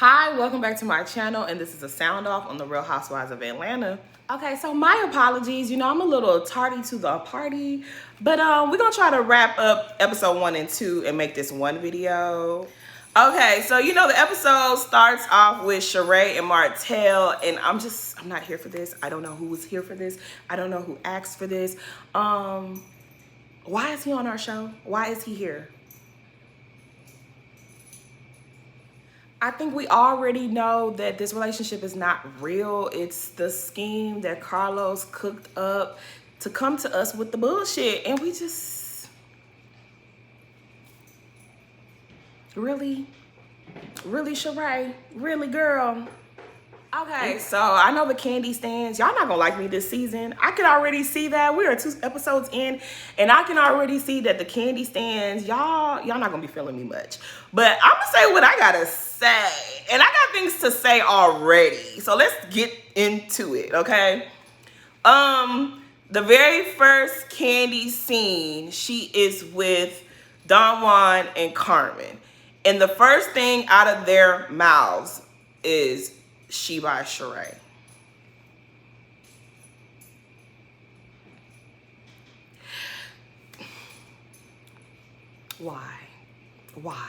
Hi, welcome back to my channel, and this is a sound off on the Real Housewives of Atlanta. Okay, so my apologies. You know, I'm a little tardy to the party, but we're gonna try to wrap up episode 1 and 2 and make this one video. Okay, so you know the episode starts off with Sheree and Martell, and I'm not here for this. I don't know who was here for this. I don't know who asked for this. Why is he on our show? Why is he here? I think we already know that this relationship is not real. It's the scheme that Carlos cooked up to come to us with the bullshit. And we just... Really? Really, Sheree? Really, girl? Okay, so I know the Candy stands. Y'all not gonna like me this season. I can already see that. We are 2 episodes in, and I can already see that the Candy stands, y'all not gonna be feeling me much. But I'm gonna say what I gotta say. And I got things to say already. So let's get into it, okay? The very first Candy scene, she is with Don Juan and Carmen. And the first thing out of their mouths is She by Sheree. Why?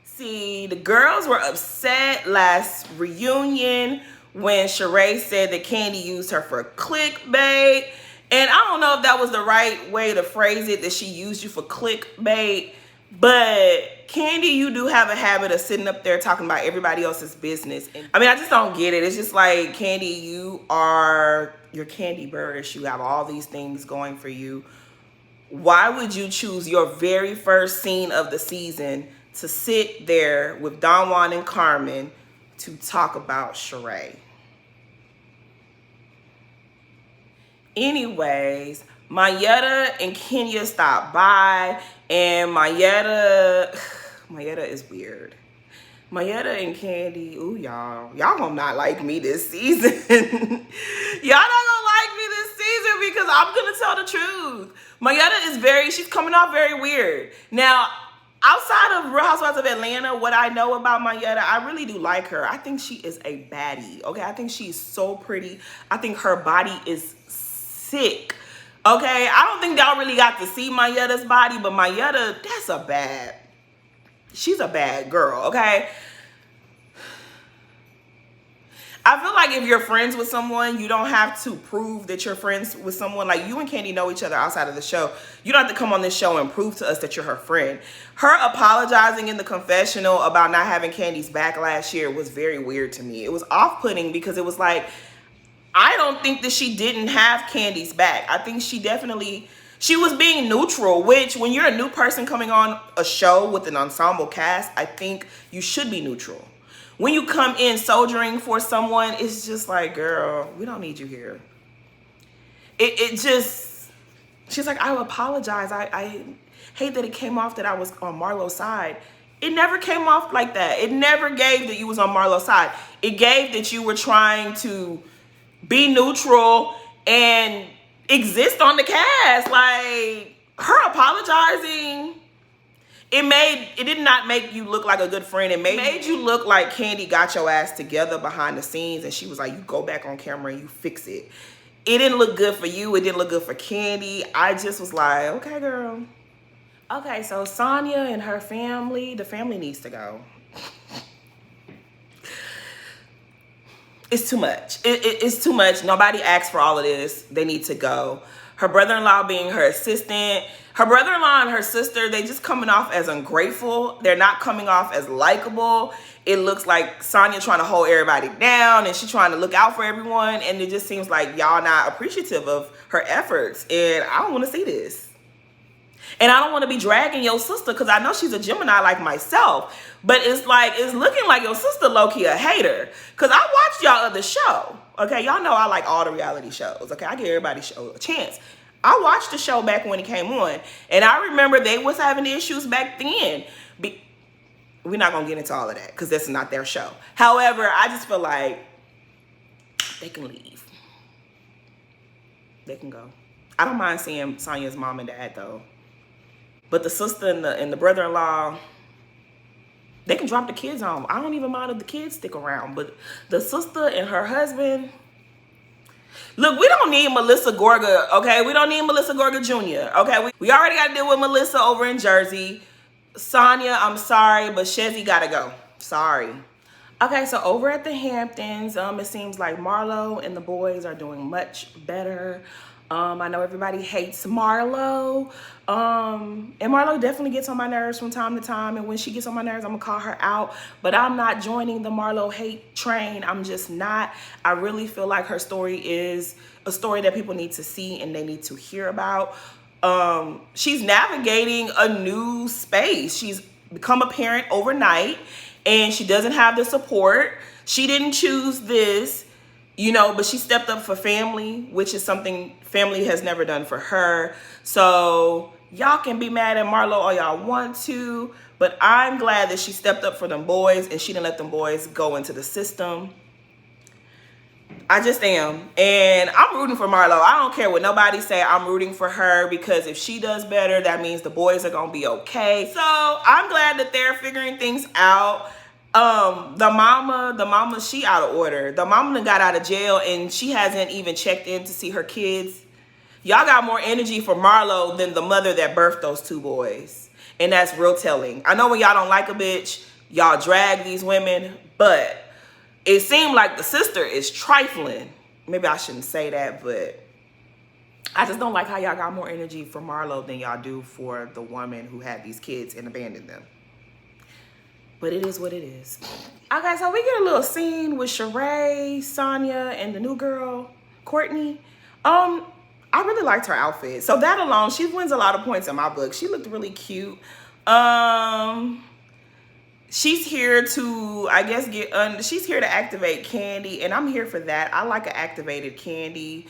See, the girls were upset last reunion when Sheree said that Candy used her for clickbait. And I don't know if that was the right way to phrase it, that she used you for clickbait. But Candy, you do have a habit of sitting up there talking about everybody else's business. I mean, I just don't get it. It's just like, Candy, you're Candy Burrish. You have all these things going for you. Why would you choose your very first scene of the season to sit there with Don Juan and Carmen to talk about Sheree? Anyways, Mayetta and Kenya stopped by, and Mayetta is weird. Mayetta and Candy, ooh, y'all gonna not like me this season. Y'all not gonna like me this season because I'm gonna tell the truth. Mayetta she's coming off very weird. Now, outside of Real Housewives of Atlanta, what I know about Mayetta, I really do like her. I think she is a baddie, okay? I think she's so pretty. I think her body is sick, okay? I don't think y'all really got to see Mayetta's body, but Mayetta, she's a bad girl, okay? I feel like if you're friends with someone, you don't have to prove that you're friends with someone. Like, you and Candy know each other outside of the show. You don't have to come on this show and prove to us that you're her friend. Her apologizing in the confessional about not having Candy's back last year was very weird to me. It was off-putting because it was like, I don't think that she didn't have Candy's back. I think she was being neutral, which when you're a new person coming on a show with an ensemble cast, I think you should be neutral. When you come in soldiering for someone, it's just like, girl, we don't need you here. She's like, I apologize. I hate that it came off that I was on Marlo's side. It never came off like that. It never gave that you was on Marlo's side. It gave that you were trying to be neutral and exist on the cast. Like, her apologizing, it did not make you look like a good friend. It made you look like Candy got your ass together behind the scenes and she was like, you go back on camera and you fix it. It didn't look good for you. It didn't look good for Candy. I just was like, okay, girl. Okay, so Sonya and her family, the family needs to go. It's too much. It's too much. Nobody asked for all of this. They need to go. Her brother-in-law being her assistant. Her brother-in-law and her sister, they just coming off as ungrateful. They're not coming off as likable. It looks like Sonya trying to hold everybody down and she's trying to look out for everyone. And it just seems like y'all not appreciative of her efforts. And I don't want to see this. And I don't want to be dragging your sister because I know she's a Gemini like myself. But it's looking like your sister low-key a hater. Because I watched y'all other show. Okay, y'all know I like all the reality shows. Okay, I give everybody a chance. I watched the show back when it came on. And I remember they was having issues back then. We're not going to get into all of that because this is not their show. However, I just feel like they can leave. They can go. I don't mind seeing Sonya's mom and dad though. But the sister and the brother-in-law, They can drop the kids on. I don't even mind if the kids stick around. But the sister and her husband, look, we don't need Melissa Gorga, okay? We don't need Melissa Gorga Jr., okay? We already got to deal with Melissa over in Jersey. Sonya, I'm sorry, but Shezzy got to go. Sorry. Okay, so over at the Hamptons, it seems like Marlo and the boys are doing much better. I know everybody hates Marlo. And Marlo definitely gets on my nerves from time to time. And when she gets on my nerves, I'm gonna call her out. But I'm not joining the Marlo hate train. I'm just not. I really feel like her story is a story that people need to see and they need to hear about. She's navigating a new space. She's become a parent overnight and she doesn't have the support. She didn't choose this. You know, but she stepped up for family, which is something family has never done for her. So y'all can be mad at Marlo all y'all want to, but I'm glad that she stepped up for them boys and she didn't let them boys go into the system. I just am. And I'm rooting for Marlo. I don't care what nobody say. I'm rooting for her because if she does better, that means the boys are going to be okay. So I'm glad that they're figuring things out. The mama, she out of order. The mama done got out of jail and she hasn't even checked in to see her kids. Y'all got more energy for Marlo than the mother that birthed those two boys. And that's real telling. I know when y'all don't like a bitch, y'all drag these women, but it seemed like the sister is trifling. Maybe I shouldn't say that, but I just don't like how y'all got more energy for Marlo than y'all do for the woman who had these kids and abandoned them. But it is what it is. Okay, so we get a little scene with Sheree, Sonya, and the new girl, Courtney. I really liked her outfit. So that alone, she wins a lot of points in my book. She looked really cute. She's here to, I guess, she's here to activate Candy, and I'm here for that. I like an activated Candy.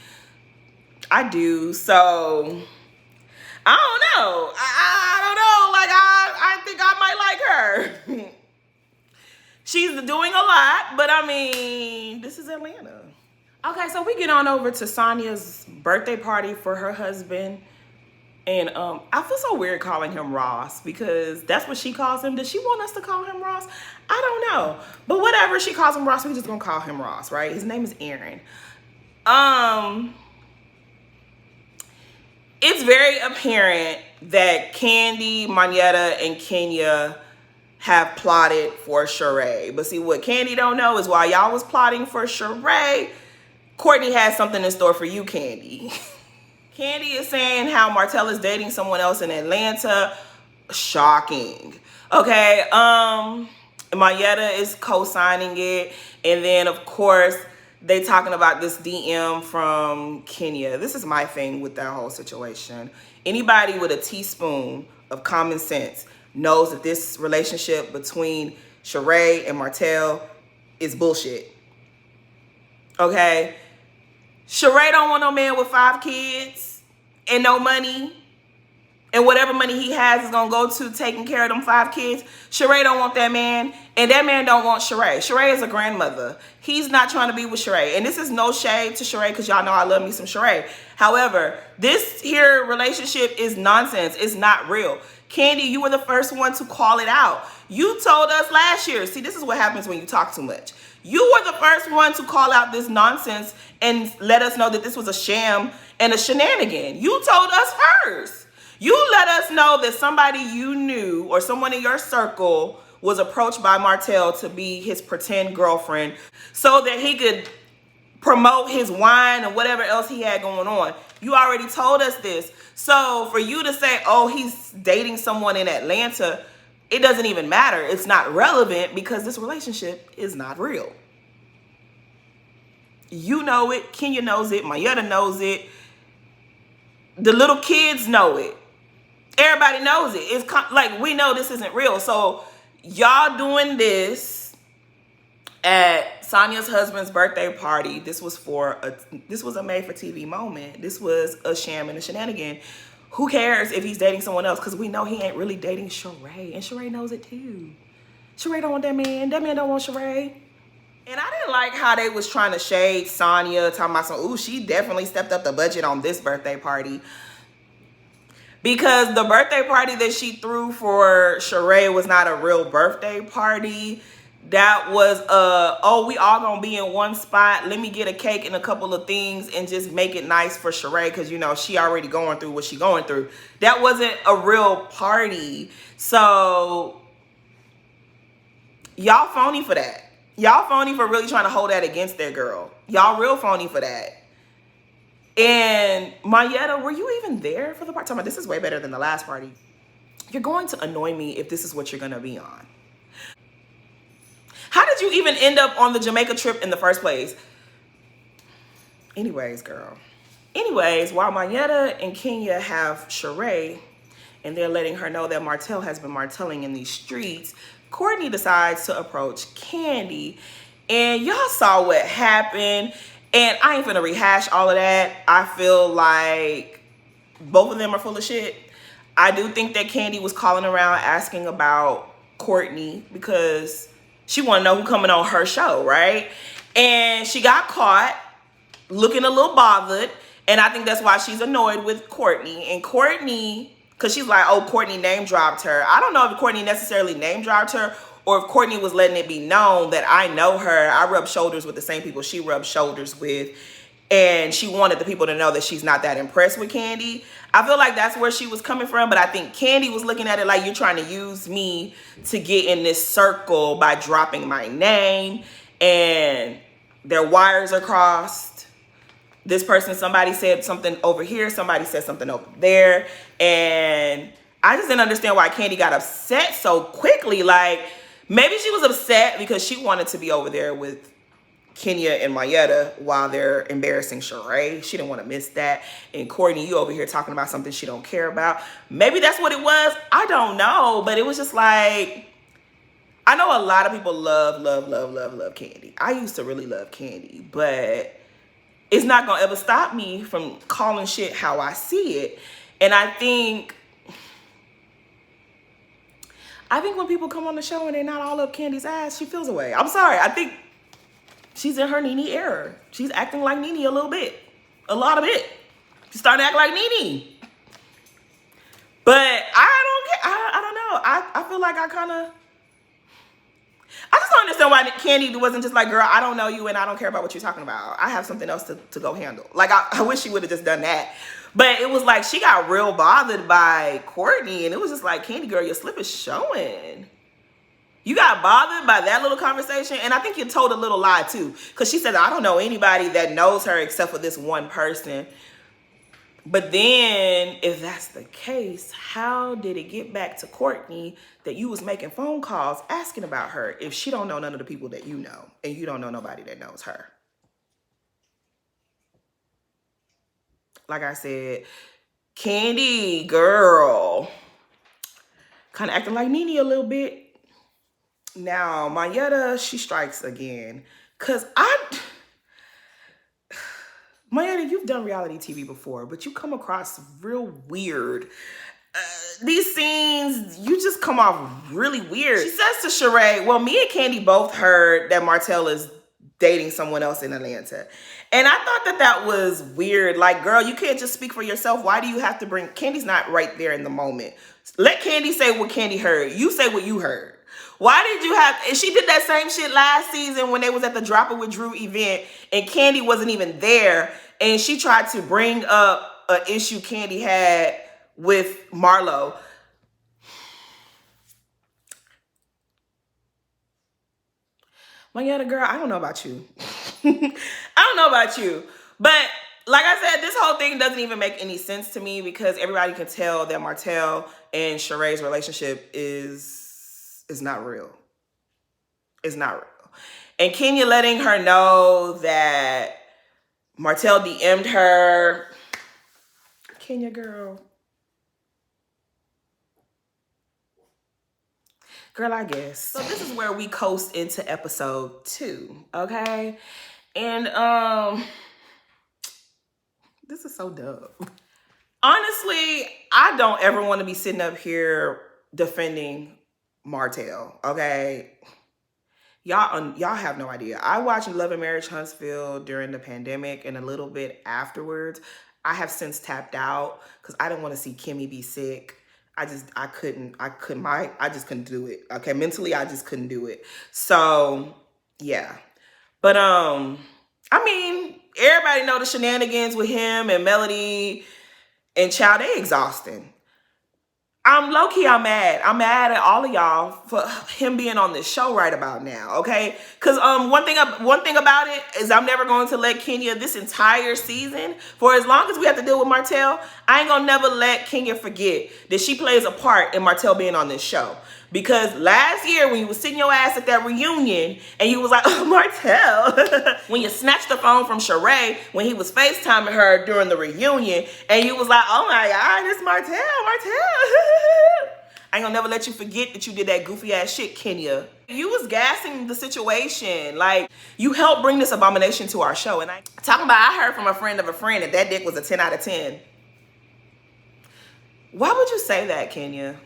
I do. So I don't know. I don't know. Like, I think I might like her. She's doing a lot, but I mean, this is Atlanta. Okay, so we get on over to Sonya's birthday party for her husband. And I feel so weird calling him Ross because that's what she calls him. Does she want us to call him Ross? I don't know. But whatever, she calls him Ross, we're just gonna call him Ross, right? His name is Aaron. It's very apparent that Candy, Monyetta, and Kenya have plotted for Sheree. But see, what Candy don't know is while y'all was plotting for Sheree, Courtney has something in store for you, Candy. Candy is saying how Martell is dating someone else in Atlanta. Shocking. Okay, Monyetta is co-signing it. And then, of course, they talking about this DM from Kenya. This is my thing with that whole situation. Anybody with a teaspoon of common sense knows that this relationship between Sheree and Martell is bullshit. Okay? Sheree don't want no man with 5 kids and no money. And whatever money he has is going to go to taking care of them 5 kids. Sheree don't want that man. And that man don't want Sheree. Sheree is a grandmother. He's not trying to be with Sheree. And this is no shade to Sheree because y'all know I love me some Sheree. However, this here relationship is nonsense. It's not real. Candy, you were the first one to call it out. You told us last year. See, this is what happens when you talk too much. You were the first one to call out this nonsense and let us know that this was a sham and a shenanigan. You told us first. You let us know that somebody you knew or someone in your circle was approached by Martell to be his pretend girlfriend so that he could promote his wine and whatever else he had going on. You already told us this. So for you to say, oh, he's dating someone in Atlanta, it doesn't even matter. It's not relevant because this relationship is not real. You know it. Kenya knows it. Monyetta knows it. The little kids know it. Everybody knows it. It's like we know this isn't real. So y'all doing this at Sonya's husband's birthday party. This was a made for TV moment. This was a sham and a shenanigan. Who cares if he's dating someone else? Because we know he ain't really dating Sheree. And Sheree knows it too. Sheree don't want that man. That man don't want Sheree. And I didn't like how they was trying to shade Sonya, talking about some, ooh, she definitely stepped up the budget on this birthday party. Because the birthday party that she threw for Sheree was not a real birthday party. That was oh, we all gonna be in one spot. Let me get a cake and a couple of things and just make it nice for Sheree, because you know she already going through what she going through. That wasn't a real party. So y'all phony for that. Y'all phony for really trying to hold that against their girl. Y'all real phony for that. And Mayetta, were you even there for the party? This is way better than the last party. You're going to annoy me if this is what you're going to be on. How did you even end up on the Jamaica trip in the first place? Anyways, girl. Anyways, while Mayetta and Kenya have Sheree, and they're letting her know that Martell has been martelling in these streets, Courtney decides to approach Kandi. And y'all saw what happened. And I ain't finna rehash all of that. I feel like both of them are full of shit. I do think that Kandi was calling around asking about Courtney because she wanna know who coming on her show, right? And she got caught looking a little bothered. And I think that's why she's annoyed with Courtney. And Courtney, because she's like, oh, Courtney name dropped her. I don't know if Courtney necessarily name dropped her or if Courtney was letting it be known that I know her. I rub shoulders with the same people she rubs shoulders with. And she wanted the people to know that she's not that impressed with Kandi. I feel like that's where she was coming from. But I think Kandi was looking at it like, you're trying to use me to get in this circle by dropping my name. And their wires are crossed. This person, somebody said something over here, somebody said something over there. And I just didn't understand why Kandi got upset so quickly. Like, maybe she was upset because she wanted to be over there with Kenya and Mayetta while they're embarrassing Sheree. She didn't want to miss that. And Courtney, you over here talking about something she don't care about. Maybe that's what it was. I don't know. But it was just like, I know a lot of people love Kandi. I used to really love Kandi, but it's not gonna ever stop me from calling shit how I see it. And I think when people come on the show and they're not all up Candy's ass, she feels away. I'm sorry. I think she's in her Nene era. She's acting like Nene a little bit. A lot of it. She's starting to act like Nene. But I don't know. I feel like I just don't understand why Kandi wasn't just like, girl, I don't know you and I don't care about what you're talking about. I have something else to go handle. Like, I wish she would have just done that. But it was like she got real bothered by Courtney. And it was just like, Kandi, girl, your slip is showing. You got bothered by that little conversation. And I think you told a little lie, too. Because she said, I don't know anybody that knows her except for this one person. But then, if that's the case, how did it get back to Courtney that you was making phone calls asking about her if she don't know none of the people that you know and you don't know nobody that knows her? Like I said, Kandi, girl, kind of acting like Nene a little bit. Now, Mayetta, she strikes again. Because Mayetta, you've done reality TV before, but you come across real weird. These scenes, you just come off really weird. She says to Sheree, well, me and Kandi both heard that Martell is dating someone else in Atlanta. And I thought that was weird. Like, girl, you can't just speak for yourself. Why do you have to bring... Candy's not right there in the moment. Let Kandi say what Kandi heard. You say what you heard. Why did you have... And she did that same shit last season when they was at the Drop It With Drew event and Kandi wasn't even there. And she tried to bring up an issue Kandi had with Marlo. Mayetta, girl, I don't know about you. I don't know about you. But like I said, this whole thing doesn't even make any sense to me because everybody can tell that Martell and Sheree's relationship is not real. It's not real. And Kenya letting her know that Martell DM'd her. Kenya, girl. Girl, I guess. So this is where we coast into episode 2, okay? And this is so dumb. Honestly, I don't ever want to be sitting up here defending Martell, okay? Y'all have no idea. I watched Love and Marriage Huntsville during the pandemic and a little bit afterwards. I have since tapped out because I didn't want to see Kimmy be sick. I couldn't, I just couldn't do it. Okay, mentally, I just couldn't do it. So, yeah. But, I mean, everybody know the shenanigans with him and Melody and Child, they exhausting. I'm low-key, I'm mad. I'm mad at all of y'all for him being on this show right about now, okay? Because one thing about it is I'm never going to let Kenya this entire season, for as long as we have to deal with Martell, I ain't gonna never let Kenya forget that she plays a part in Martell being on this show. Because last year when you was sitting your ass at that reunion and you was like, oh, Martell, when you snatched the phone from Sheree when he was FaceTiming her during the reunion and you was like, oh my God, it's Martell. I ain't gonna never let you forget that you did that goofy ass shit, Kenya. You was gassing the situation. Like, you helped bring this abomination to our show. And I heard from a friend of a friend that dick was a 10 out of 10. Why would you say that, Kenya?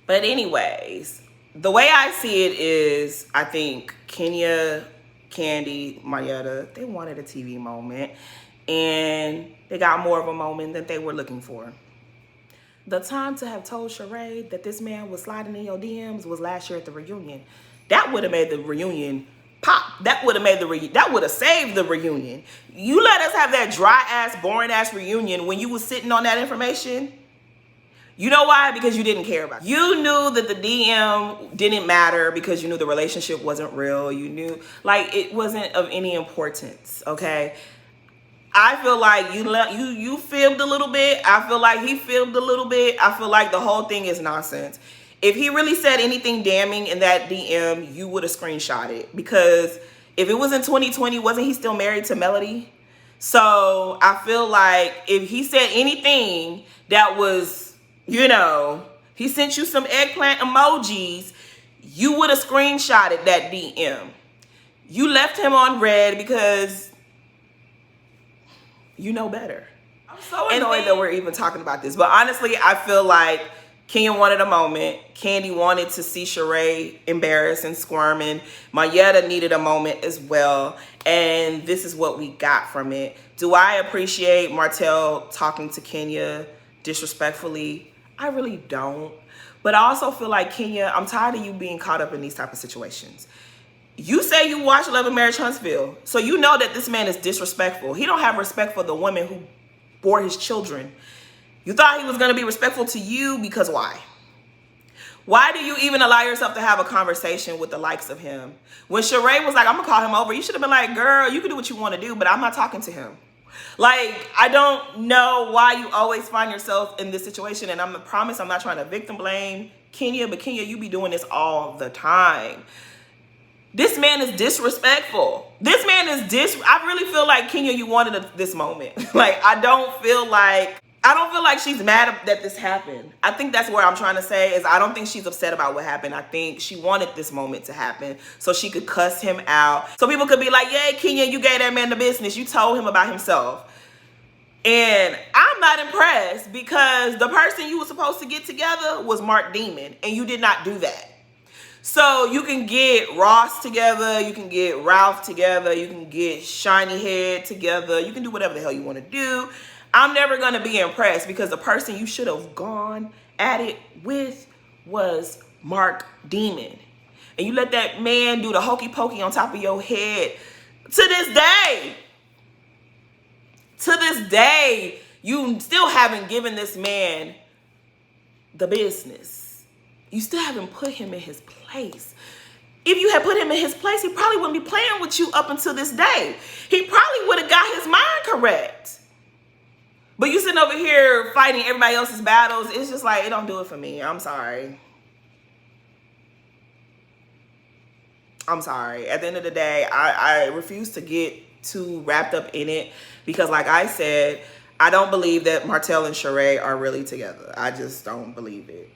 But anyways, the way I see it is, I think Kenya, Candy, Marietta, they wanted a TV moment. And they got more of a moment than they were looking for. The time to have told Sheree that this man was sliding in your DMs was last year at the reunion. That would have made the reunion pop. That would have saved the reunion. You let us have that dry ass, boring ass reunion when you was sitting on that information. You know why? Because you didn't care about it. You knew that the DM didn't matter because you knew the relationship wasn't real. You knew, like, it wasn't of any importance, okay? I feel like you fibbed a little bit. I feel like he fibbed a little bit. I feel like the whole thing is nonsense. If he really said anything damning in that DM, you would have screenshot it. Because if it was in 2020, wasn't he still married to Melody? So I feel like if he said anything that was, you know, he sent you some eggplant emojis, you would have screenshotted that DM. You left him on red because you know better. I'm so annoyed that we're even talking about this. But honestly, I feel like Kenya wanted a moment. Candy wanted to see Sheree embarrassed and squirming. Mayetta needed a moment as well. And this is what we got from it. Do I appreciate Martell talking to Kenya disrespectfully? I really don't. But I also feel like, Kenya, I'm tired of you being caught up in these type of situations. You say you watch Love and Marriage Huntsville, so you know that this man is disrespectful. He don't have respect for the women who bore his children. You thought he was going to be respectful to you because why? Why do you even allow yourself to have a conversation with the likes of him? When Sheree was like, I'm going to call him over, you should have been like, girl, you can do what you want to do, but I'm not talking to him. Like, I don't know why you always find yourself in this situation, and I promise I'm not trying to victim blame Kenya, but Kenya, you be doing this all the time. This man is disrespectful. This man is I really feel like, Kenya, you wanted this moment. Like, I don't feel like she's mad that this happened. I think that's what I'm trying to say is I don't think she's upset about what happened. I think she wanted this moment to happen so she could cuss him out. So people could be like, yay, Kenya, you gave that man the business. You told him about himself. And I'm not impressed because the person you were supposed to get together was Mark Demon, and you did not do that. So you can get Ross together, you can get Ralph together, you can get Shiny Head together, you can do whatever the hell you want to do. I'm never going to be impressed because the person you should have gone at it with was Mark Demon. And you let that man do the hokey pokey on top of your head. To this day, you still haven't given this man the business. You still haven't put him in his place. If you had put him in his place, he probably wouldn't be playing with you up until this day. He probably would have got his mind correct. But you sitting over here fighting everybody else's battles. It's just like, it don't do it for me. I'm sorry. I'm sorry. At the end of the day, I refuse to get too wrapped up in it because, like I said, I don't believe that Martell and Sheree are really together. I just don't believe it.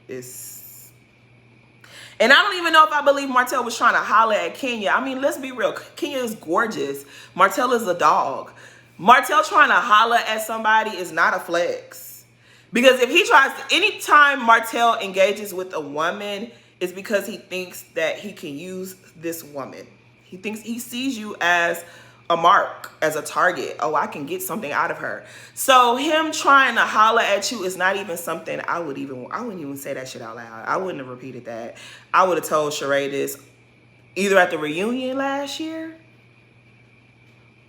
And I don't even know if I believe Martell was trying to holler at Kenya. I mean, let's be real. Kenya is gorgeous. Martell is a dog. Martell trying to holler at somebody is not a flex. Because if he tries to, anytime Martell engages with a woman, it's because he thinks that he can use this woman. He sees you as a mark, as a target. Oh, I can get something out of her. So him trying to holler at you is not even something I wouldn't even say that shit out loud. I wouldn't have repeated that. I would have told Sheree this either at the reunion last year,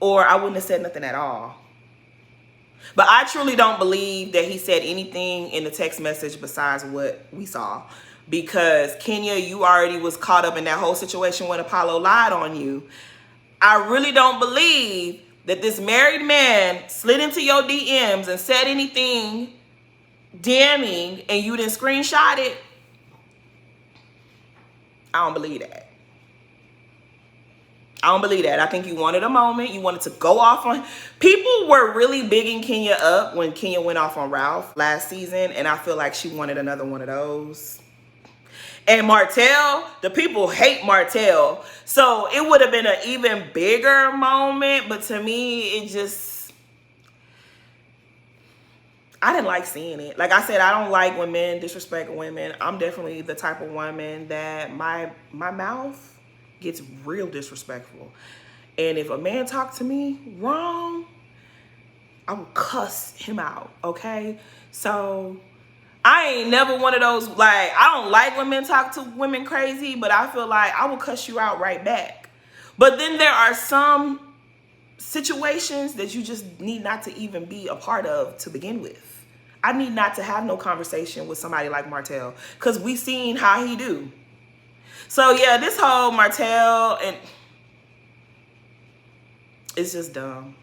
or I wouldn't have said nothing at all. But I truly don't believe that he said anything in the text message besides what we saw. Because Kenya, you already was caught up in that whole situation when Apollo lied on you. I really don't believe that this married man slid into your DMs and said anything damning and you didn't screenshot it. I don't believe that. I don't believe that. I think you wanted a moment. You wanted to go off on... People were really bigging Kenya up when Kenya went off on Ralph last season, and I feel like she wanted another one of those. And Martell, the people hate Martell. So it would have been an even bigger moment, but to me, it just... I didn't like seeing it. Like I said, I don't like when men disrespect women. I'm definitely the type of woman that my mouth gets real disrespectful. And if a man talk to me wrong, I will cuss him out, okay? So I ain't never one of those, like, I don't like when men talk to women crazy, but I feel like I will cuss you out right back. But then there are some situations that you just need not to even be a part of to begin with. I need not to have no conversation with somebody like Martell, because we seen how he do. So yeah, this whole Martell, and it's just dumb.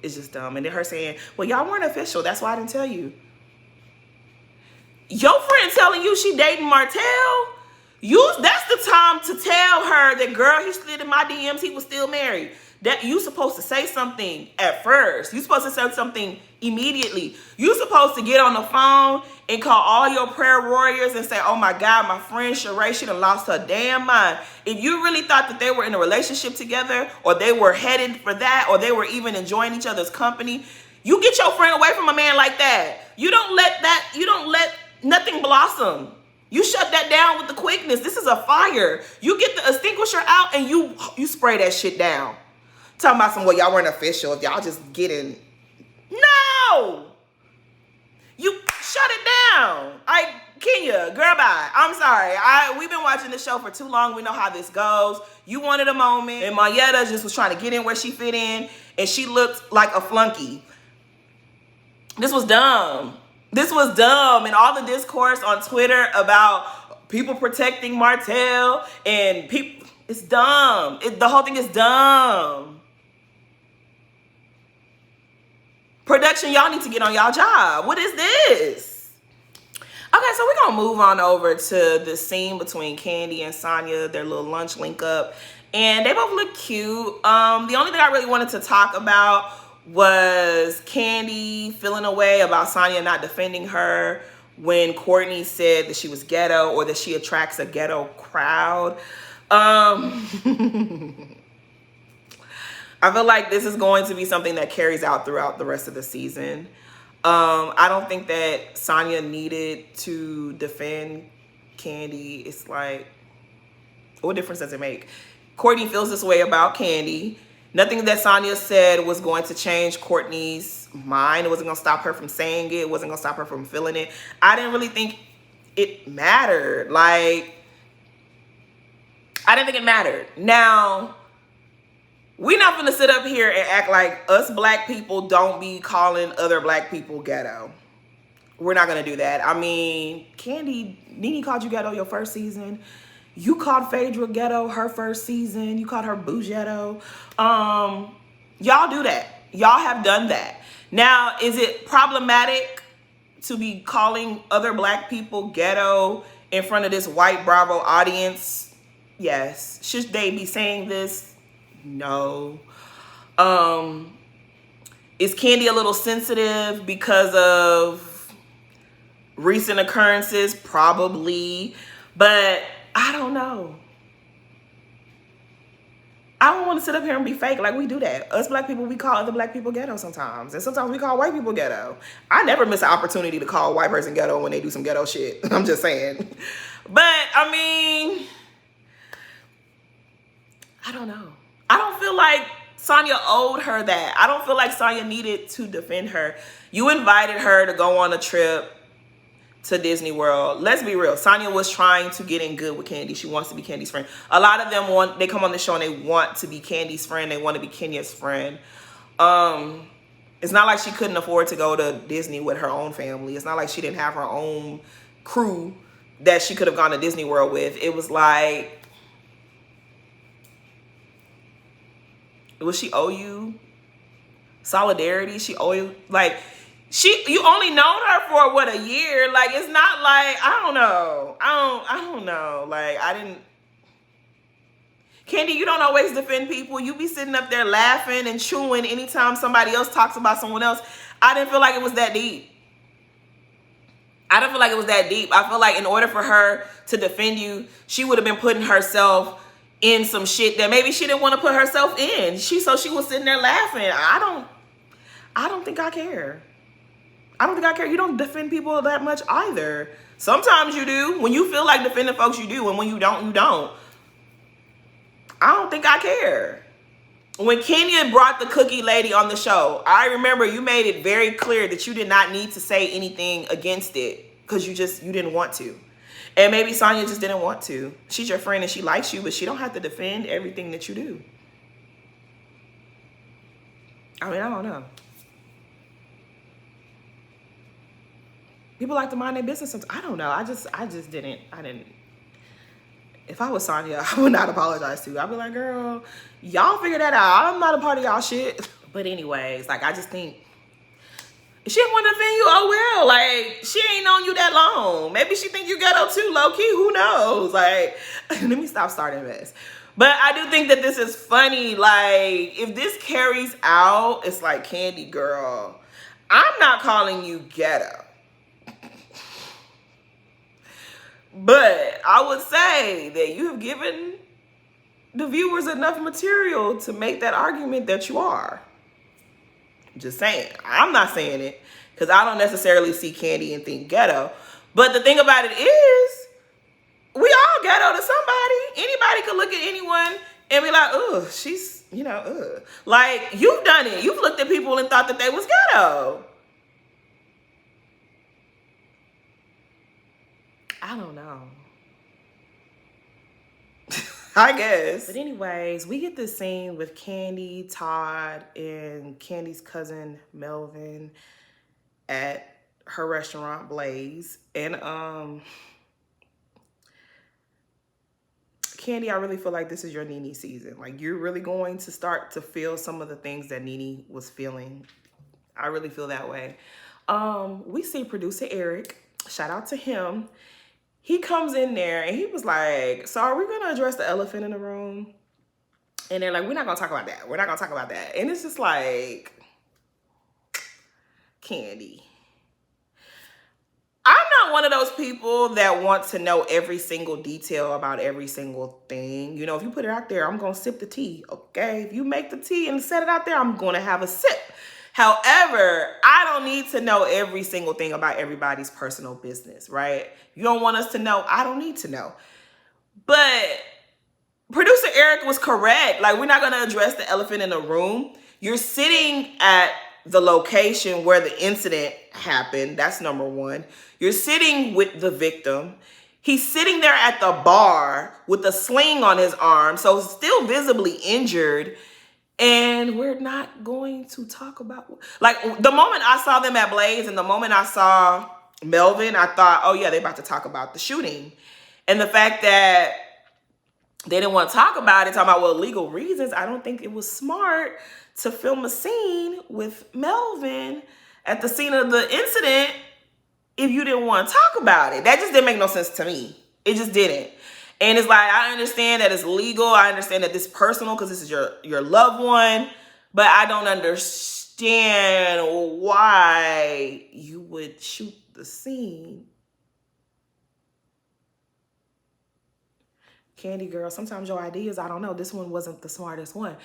It's just dumb. And then her saying, well, y'all weren't official. That's why I didn't tell you. Your friend telling you she dating Martell? That's the time to tell her that, girl, he slid in my DMs, he was still married. That you supposed to say something at first. You supposed to say something immediately. You supposed to get on the phone and call all your prayer warriors and say, oh my God, my friend Sheree, she done lost her damn mind. If you really thought that they were in a relationship together, or they were headed for that, or they were even enjoying each other's company, you get your friend away from a man like that. You don't let nothing blossom. You shut that down with the quickness. This is a fire. You get the extinguisher out and you spray that shit down. Talking about some, well, y'all weren't official. If y'all just getting... No! You shut it down. Kenya, girl, bye. I'm sorry. We've been watching this show for too long. We know how this goes. You wanted a moment. And Mayetta just was trying to get in where she fit in. And she looked like a flunky. This was dumb. This was dumb. And all the discourse on Twitter about people protecting Martell and people... It's dumb. The whole thing is dumb. Production, y'all need to get on y'all job. What is this? Okay, so we're going to move on over to the scene between Kandi and Sonya, their little lunch link up. And they both look cute. The only thing I really wanted to talk about was Kandi feeling a way about Sonya not defending her when Courtney said that she was ghetto, or that she attracts a ghetto crowd. I feel like this is going to be something that carries out throughout the rest of the season. I don't think that Sonya needed to defend Kandi. It's like, what difference does it make? Courtney feels this way about Kandi. Nothing that Sonya said was going to change Courtney's mind. It wasn't going to stop her from saying it. It wasn't going to stop her from feeling it. I didn't really think it mattered. Like, I didn't think it mattered. Now, we're not going to sit up here and act like us black people don't be calling other black people ghetto. We're not going to do that. I mean, Kandi, Nene called you ghetto your first season. You called Phaedra ghetto her first season. You called her bougetto. Y'all do that. Y'all have done that. Now, is it problematic to be calling other black people ghetto in front of this white Bravo audience? Yes. Should they be saying this? No. Is Kandi a little sensitive because of recent occurrences? Probably. But I don't know. I don't want to sit up here and be fake like we do that. Us black people, we call other black people ghetto sometimes. And sometimes we call white people ghetto. I never miss an opportunity to call a white person ghetto when they do some ghetto shit. I'm just saying. But, I mean, I don't know. I don't feel like Sonya owed her that. I don't feel like Sonya needed to defend her. You invited her to go on a trip to Disney World. Let's be real. Sonya was trying to get in good with Kandi. She wants to be Kandi's friend. A lot of them they come on the show and they want to be Kandi's friend. They want to be Kenya's friend. It's not like she couldn't afford to go to Disney with her own family. It's not like she didn't have her own crew that she could have gone to Disney World with. It was like, will she owe you solidarity? She owe you, like, you only known her for what, a year? Like, it's not like, I don't know. I don't know. Like, Kandi, you don't always defend people. You be sitting up there laughing and chewing anytime somebody else talks about someone else. I didn't feel like it was that deep. I feel like in order for her to defend you, she would have been putting herself in some shit that maybe she didn't want to put herself in. So she was sitting there laughing. I don't think I care. You don't defend people that much either. Sometimes you do. When you feel like defending folks, you do. And when you don't, you don't. I don't think I care. When Kenya brought the cookie lady on the show, I remember you made it very clear that you did not need to say anything against it because you didn't want to. And maybe Sonya just didn't want to. She's your friend and she likes you, but she don't have to defend everything that you do. I mean, I don't know. People like to mind their business sometimes. I don't know. I just didn't. If I was Sonya, I would not apologize to you. I'd be like, girl, y'all figure that out. I'm not a part of y'all shit. But anyways, like, I just think, if she didn't want to defend you, oh well. Like, she ain't known you that long. Maybe she think you ghetto too, low-key. Who knows? Like, let me stop starting this. But I do think that this is funny. Like, if this carries out, it's like, Kandi, girl, I'm not calling you ghetto. But I would say that you have given the viewers enough material to make that argument that you are. Just saying. I'm not saying it because I don't necessarily see Kandi and think ghetto. But the thing about it is, we all ghetto to somebody. Anybody could look at anyone and be like, oh, she's, Like, you've done it. You've looked at people and thought that they was ghetto. I don't know. I guess. But anyways, we get this scene with Kandi, Todd, and Candi's cousin Melvin at her restaurant Blaze. And Kandi, I really feel like this is your Nene season. Like, you're really going to start to feel some of the things that Nene was feeling. I really feel that way. We see producer Eric. Shout out to him. He comes in there and he was like, so are we going to address the elephant in the room? And they're like, we're not going to talk about that. We're not going to talk about that. And it's just like, Kandi. I'm not one of those people that want to know every single detail about every single thing. You know, if you put it out there, I'm going to sip the tea, okay? If you make the tea and set it out there, I'm going to have a sip. However, I don't need to know every single thing about everybody's personal business, right? You don't want us to know, I don't need to know. But producer Eric was correct. Like, we're not going to address the elephant in the room. You're sitting at the location where the incident happened. That's number one. You're sitting with the victim. He's sitting there at the bar with a sling on his arm, so still visibly injured. And we're not going to talk about, like, the moment I saw them at Blaze and the moment I saw Melvin, I thought, oh yeah, they're about to talk about the shooting. And the fact that they didn't want to talk about it, talking about, well, legal reasons, I don't think it was smart to film a scene with Melvin at the scene of the incident if you didn't want to talk about it. That just didn't make no sense to me. It just didn't. And it's like, I understand that it's legal. I understand that this is personal because this is your loved one. But I don't understand why you would shoot the scene. Kandi, girl, sometimes your ideas, I don't know. This one wasn't the smartest one.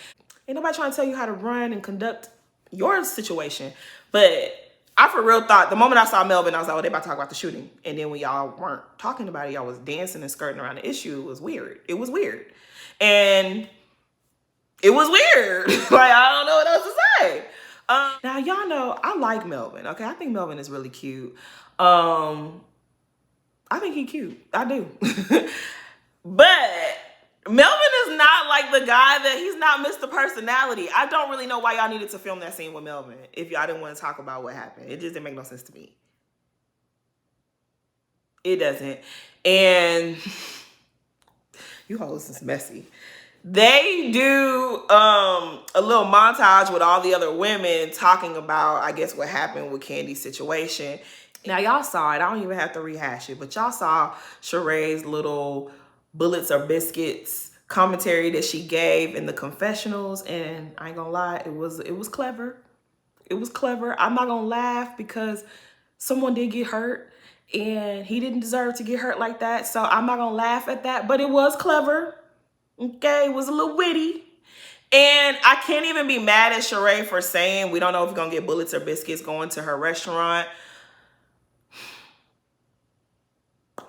Ain't nobody trying to tell you how to run and conduct your situation. But I for real thought, the moment I saw Melvin, I was like, oh, they about to talk about the shooting. And then when y'all weren't talking about it, y'all was dancing and skirting around the issue. It was weird. It was weird. And It was weird. Like, I don't know what else to say. Now, y'all know I like Melvin. Okay, I think Melvin is really cute. I think he cute. I do. But Melvin is not like the guy that he's not Mr. Personality. I don't really know why y'all needed to film that scene with Melvin if y'all didn't want to talk about what happened. It just didn't make no sense to me. It doesn't. And you hoes is messy. They do a little montage with all the other women talking about, I guess, what happened with Candy's situation. Now, y'all saw it. I don't even have to rehash it, but y'all saw Sheree's little bullets or biscuits commentary that she gave in the confessionals, and I ain't gonna lie, it was clever. It was clever. I'm not gonna laugh because someone did get hurt, and he didn't deserve to get hurt like that, so I'm not gonna laugh at that, but it was clever. Okay, it was a little witty. And I can't even be mad at Sheree for saying we don't know if we're gonna get bullets or biscuits going to her restaurant.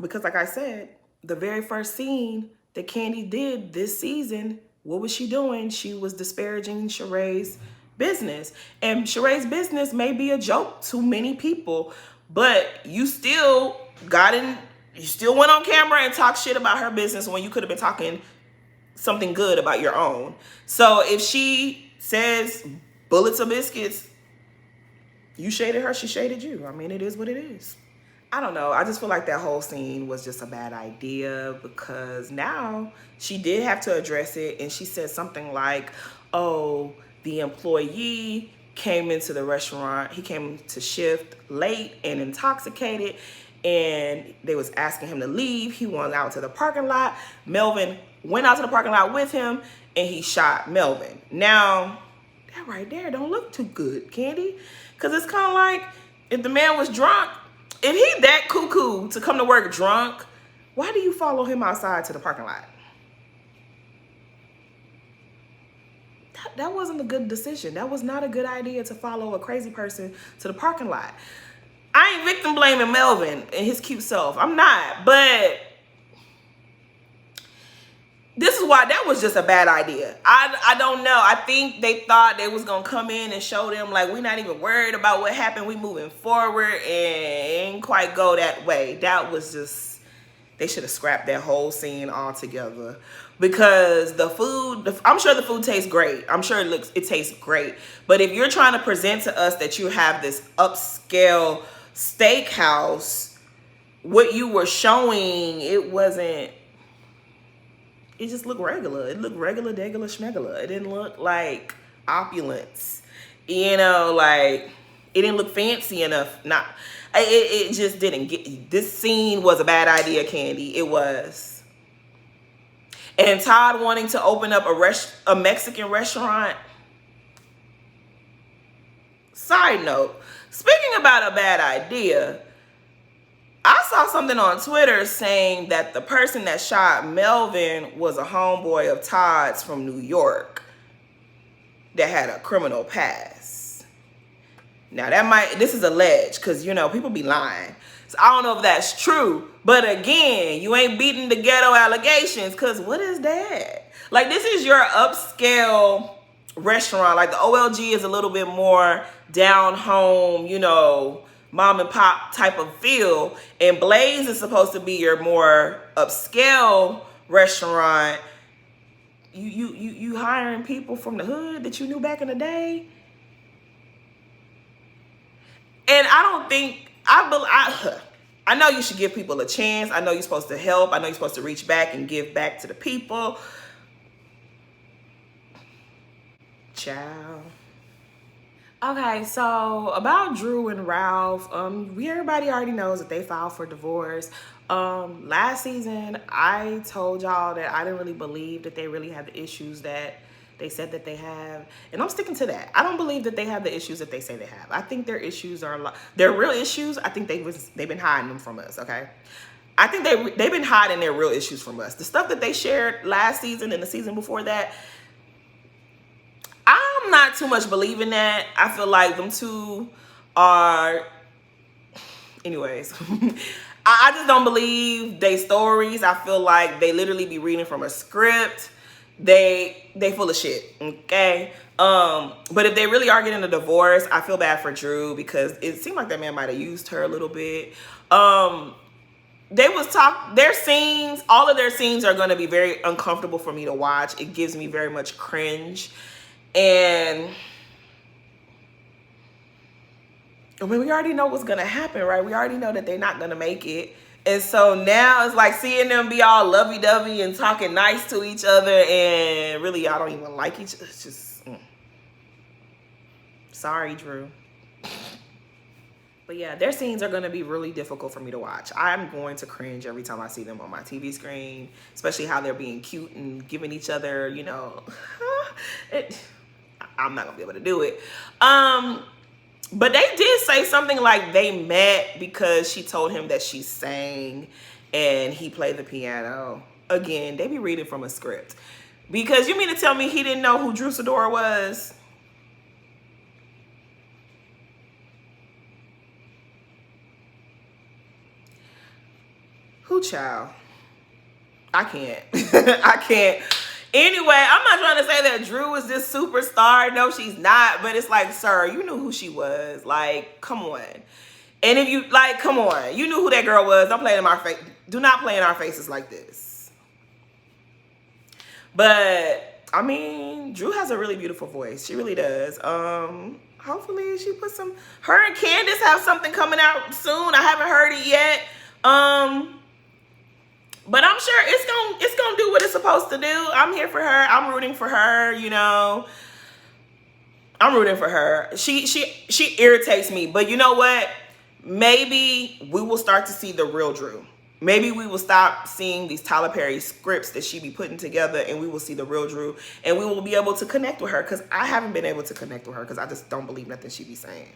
Because like I said, the very first scene that Candy did this season, what was she doing? She was disparaging Sheree's business. And Sheree's business may be a joke to many people, but you still you still went on camera and talked shit about her business when you could have been talking something good about your own. So if she says bullets or biscuits, you shaded her, she shaded you. I mean, it is what it is. I don't know. I just feel like that whole scene was just a bad idea because now she did have to address it, and she said something like, oh, the employee came into the restaurant. He came to shift late and intoxicated, and they was asking him to leave. He went out to the parking lot. Melvin went out to the parking lot with him, and he shot Melvin. Now, that right there don't look too good, Candy, because it's kind of like if the man was drunk, if he that cuckoo to come to work drunk, why do you follow him outside to the parking lot? That wasn't a good decision. That was not a good idea to follow a crazy person to the parking lot. I ain't victim blaming Melvin and his cute self. I'm not, but this is why that was just a bad idea. I don't know. I think they thought they was going to come in and show them like we're not even worried about what happened. We moving forward, and it ain't quite go that way. That was just, they should have scrapped that whole scene altogether because the food, I'm sure the food tastes great. I'm sure it tastes great. But if you're trying to present to us that you have this upscale steakhouse, what you were showing, it wasn't, it just looked regular. It looked regular, degular, schmegular. It didn't look like opulence. You know, like, it didn't look fancy enough. It just didn't get, this scene was a bad idea, Candy. It was. And Todd wanting to open up a Mexican restaurant. Side note, speaking about a bad idea, I saw something on Twitter saying that the person that shot Melvin was a homeboy of Todd's from New York that had a criminal past. Now this is alleged because, you know, people be lying. So I don't know if that's true. But again, you ain't beating the ghetto allegations because what is that? Like, this is your upscale restaurant. Like, the OLG is a little bit more down home, you know, mom and pop type of feel, and Blaze is supposed to be your more upscale restaurant. You hiring people from the hood that you knew back in the day, and I don't think I know you should give people a chance. I know you're supposed to help. I know you're supposed to reach back and give back to the people. Ciao. Okay, so about Drew and Ralph, everybody already knows that they filed for divorce. Last season, I told y'all that I didn't really believe that they really have the issues that they said that they have, and I'm sticking to that. I don't believe that they have the issues that they say they have. I think their issues are their real issues. I think they've been hiding them from us. Okay, I think they've been hiding their real issues from us. The stuff that they shared last season and the season before that, I'm not too much believing that. I feel like them two are, anyways, I just don't believe they stories. I feel like they literally be reading from a script. they full of shit, okay? But if they really are getting a divorce, I feel bad for Drew because it seemed like that man might have used her a little bit. Their scenes, all of their scenes are going to be very uncomfortable for me to watch. It gives me very much cringe. And I mean, we already know what's going to happen, right? We already know that they're not going to make it. And so now it's like seeing them be all lovey-dovey and talking nice to each other, and really y'all don't even like each other. It's just, sorry, Drew. But yeah, their scenes are going to be really difficult for me to watch. I'm going to cringe every time I see them on my TV screen, especially how they're being cute and giving each other, you know, I'm not going to be able to do it. But they did say something like they met because she told him that she sang and he played the piano. Again, they be reading from a script. Because you mean to tell me he didn't know who Drew Sidora was? Who, child? I can't. I can't. Anyway, I'm not trying to say that Drew is this superstar. No, she's not. But it's like, sir, you knew who she was. Like, come on. And if you, like, come on. You knew who that girl was. Don't play in our face. Do not play in our faces like this. But, I mean, Drew has a really beautiful voice. She really does. Hopefully she puts some, her and Candace have something coming out soon. I haven't heard it yet. But I'm sure it's gonna do what it's supposed to do. I'm here for her. I'm rooting for her, you know. I'm rooting for her. She irritates me. But you know what? Maybe we will start to see the real Drew. Maybe we will stop seeing these Tyler Perry scripts that she be putting together, and we will see the real Drew, and we will be able to connect with her, because I haven't been able to connect with her because I just don't believe nothing she be saying.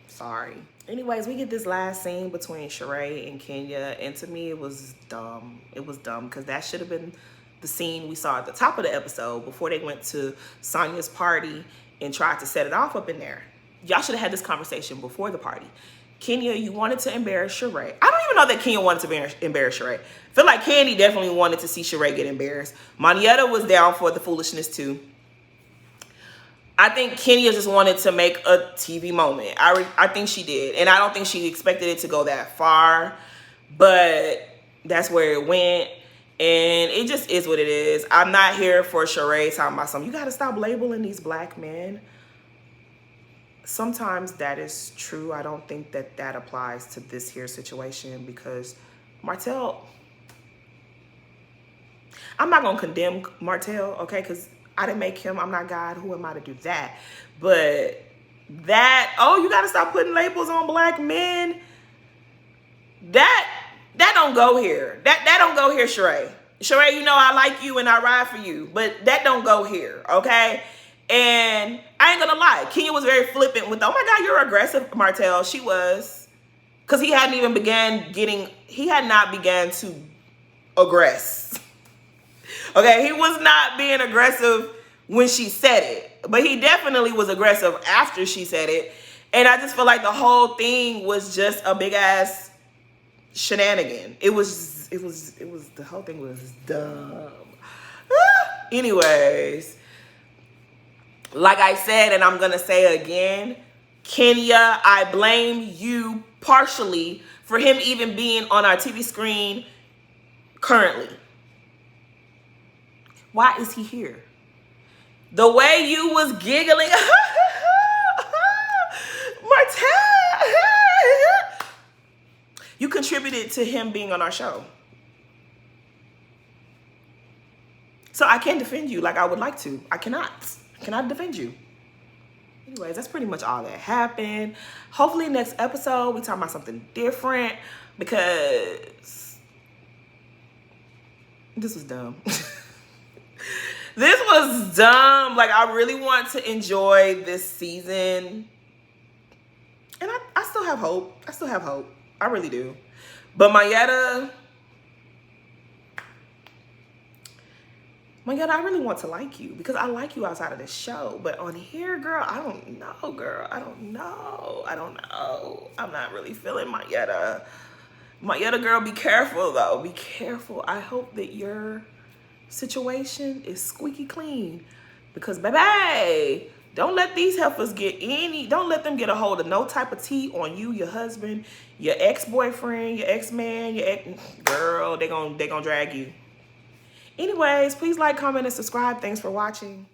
Sorry. Anyways, we get this last scene between Sheree and Kenya, and to me it was dumb. It was dumb because that should have been the scene we saw at the top of the episode before they went to Sonya's party and tried to set it off up in there. Y'all should have had this conversation before the party. Kenya, you wanted to embarrass Sheree. I don't even know that Kenya wanted to embarrass Sheree. I feel like Candy definitely wanted to see Sheree get embarrassed. Monietta was down for the foolishness too. I think Kenya just wanted to make a TV moment. I think she did. And I don't think she expected it to go that far. But that's where it went. And it just is what it is. I'm not here for Sheree talking about something. You got to stop labeling these black men. Sometimes that is true. I don't think that that applies to this here situation because Martell, I'm not going to condemn Martell, okay, because I didn't make him. I'm not God. Who am I to do that? But that, oh, you got to stop putting labels on black men. That don't go here. That don't go here, Sheree. Sheree, you know I like you and I ride for you, but that don't go here, okay? And I ain't gonna lie, Kenya was very flippant with, oh my God, you're aggressive, Martell. She was. Because he had not began to aggress. Okay, he was not being aggressive when she said it, but he definitely was aggressive after she said it. And I just feel like the whole thing was just a big ass shenanigan. The whole thing was dumb. Anyways, like I said, and I'm gonna say again, Kenya, I blame you partially for him even being on our TV screen currently. Why is he here? The way you was giggling, Martell, you contributed to him being on our show. So I can't defend you like I would like to. I cannot defend you. Anyways, that's pretty much all that happened. Hopefully next episode we talk about something different because this was dumb. This was dumb. Like, I really want to enjoy this season. And I still have hope. I really do. But Monietta, I really want to like you because I like you outside of this show. But on here, girl, I don't know, girl. I don't know. I'm not really feeling Monietta. Monietta, girl, be careful, though. Be careful. I hope that your situation is squeaky clean. Because baby, don't let these heifers don't let them get a hold of no type of tea on you, your husband, your ex-boyfriend, your ex-man, girl, they gonna drag you. Anyways, please like, comment, and subscribe. Thanks for watching.